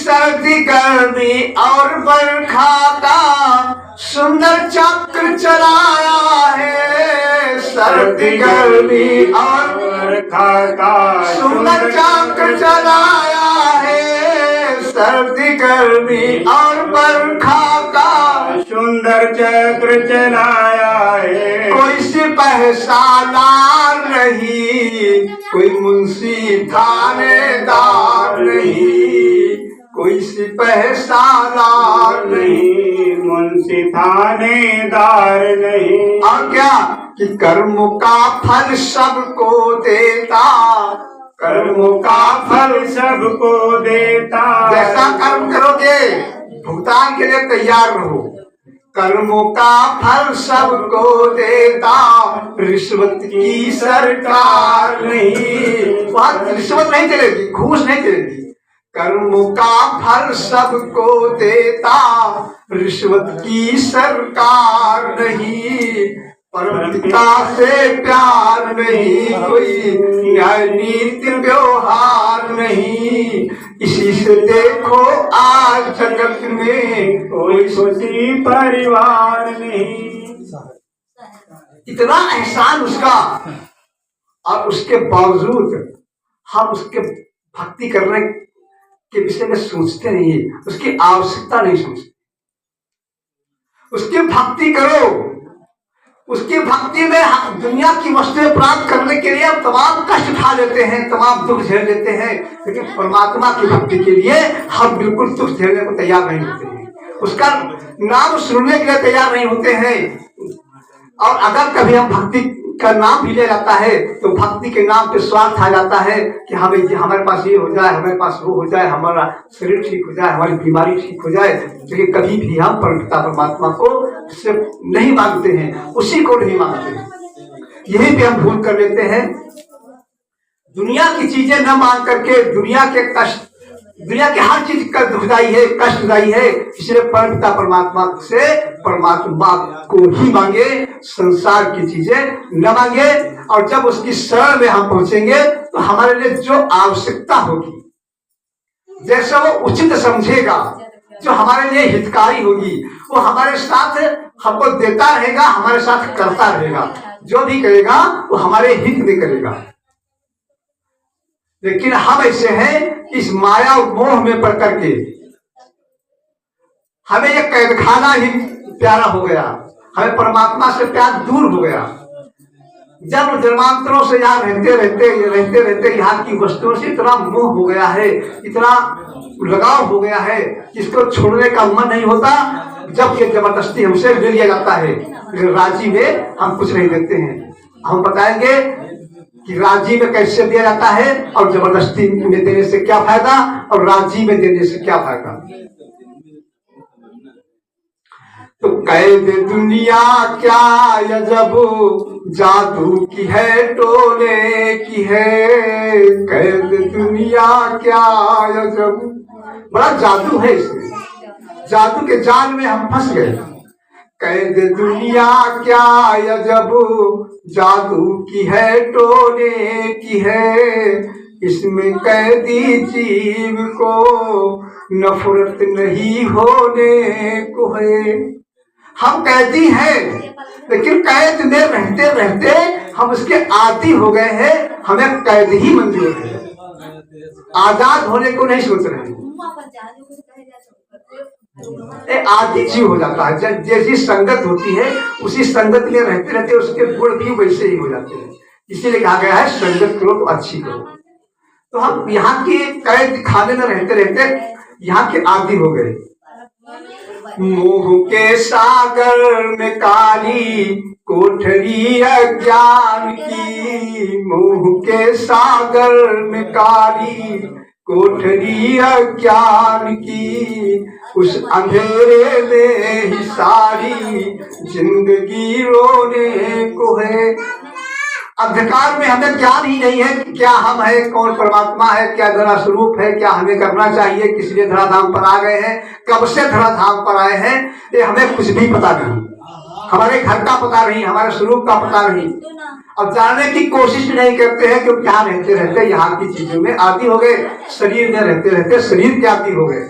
सर्दी गर्मी और बरखा का सुंदर चक्र चलाया है। सर्दी गर्मी और बरखा का सुंदर चक्र चलाया है। सर्दी गर्मी और बरखा का सुंदर चक्र चलाया है। कोई सिपह सालार नहीं, कोई मुंशी थानेदार नहीं, कोई सिपह सालार नहीं, मुंशी थानेदार नहीं। और क्या कि कर्म का फल सबको देता, कर्मों का फल सबको देता। जैसा कर्म करोगे भुगतान के लिए तैयार रहो। कर्मों का फल सबको देता, रिश्वत की सरकार नहीं, वहां रिश्वत नहीं चलेगी, घूस नहीं चलेगी। कर्मों का फल सबको देता, रिश्वत की सरकार नहीं, परम पिता से प्यार नहीं, कोई न्याय नीति व्यवहार नहीं। इसी से देखो आज जगत में कोई खुशी परिवार नहीं। इतना एहसान उसका, और उसके बावजूद हम उसके भक्ति करने के विषय में सोचते नहीं, उसकी आवश्यकता नहीं सोचते। उसकी भक्ति करो, उसकी भक्ति में दुनिया की वस्तुएं प्राप्त करने के लिए हम तमाम कष्ट उठा लेते हैं, तमाम दुख झेल लेते हैं, लेकिन परमात्मा की भक्ति के लिए हम बिल्कुल दुख झेलने को तैयार नहीं होते हैं, उसका नाम सुनने के लिए तैयार नहीं होते हैं। और अगर कभी हम भक्ति का नाम भी ले जाता है तो भक्ति के नाम पे स्वार्थ आ जाता है कि हमें हमारे पास ये हो जाए, हमारे पास वो हो जाए, हमारा शरीर ठीक हो जाए, हमारी बीमारी ठीक हो जाए। लेकिन कभी भी हम परमपिता परमात्मा को से नहीं मांगते हैं, उसी को नहीं मांगते हैं। यही पे हम भूल कर लेते हैं। दुनिया की चीजें न मांग करके दुनिया के कष्ट, दुनिया की हर चीज का दुखदाई है, कष्टदायी है, इसलिए परमपिता परमात्मा से परमात्मा को ही मांगे, संसार की चीजें न मांगे। और जब उसकी शरण में हम पहुंचेंगे तो हमारे लिए जो आवश्यकता होगी, जैसा वो उचित समझेगा, जो हमारे लिए हितकारी होगी, वो हमारे साथ हमको देता रहेगा, हमारे साथ करता रहेगा। जो भी करेगा वो हमारे हित में करेगा। लेकिन हम ऐसे हैं इस माया और मोह में पड़ करके हमें ये कैदखाना ही प्यारा हो गया, हमें परमात्मा से प्यार दूर हो गया। जब जन्मांतरों से यहाँ रहते रहते यहाँ की वस्तुओं से इतना मोह हो गया है, इतना लगाव हो गया है, इसको छोड़ने का मन नहीं होता। जब ये जबरदस्ती हमसे ले लिया जाता है, राजी में हम कुछ नहीं देते हैं। हम बताएंगे कि राजी में कैसे दिया जाता है और जबरदस्ती में देने से क्या फायदा और राजी में देने से क्या फायदा। तो कैद दुनिया क्या अजब जादू की है, टोले की है। कैद दुनिया क्या अजब, बड़ा जादू है इसमें, जादू के जाल में हम फंस गए। कैद दुनिया क्या अजब जादू की है, टोने की है। इसमें कैदी जीव को नफरत नहीं होने को है। हम कैदी हैं, लेकिन कैद में रहते रहते हम उसके आदी हो गए हैं, हमें कैद ही मंजूर है, आजाद होने को नहीं सोच रहे हैं। आदि जीव हो जाता है, जैसी संगत होती है उसी संगत में रहते रहते उसके गुण भी वैसे ही हो जाते हैं। इसीलिए कहा गया है संगत करो तो अच्छी करो। तो हम यहाँ की कैद खाने में रहते रहते यहाँ के आदि हो गए। मोह के सागर में काली कोठरी अज्ञान की, मोह के सागर में काली कोठरी अज्ञान की। उस अंधेरे में ही सारी जिंदगी रोने को है। अंधकार में हमें ज्ञान ही नहीं है कि क्या हम है, कौन परमात्मा है, क्या धरा स्वरूप है, क्या हमें करना चाहिए, किस लिए धराधाम पर आ गए हैं, कब से धराधाम पर आए हैं, ये हमें कुछ भी पता नहीं। हमारे घर का पता नहीं, हमारे स्वरूप का पता नहीं, अब जानने की कोशिश नहीं करते हैं क्योंकि यहाँ रहते रहते यहाँ की चीजों में आदी हो गए, शरीर में रहते रहते शरीर के आदी हो गए।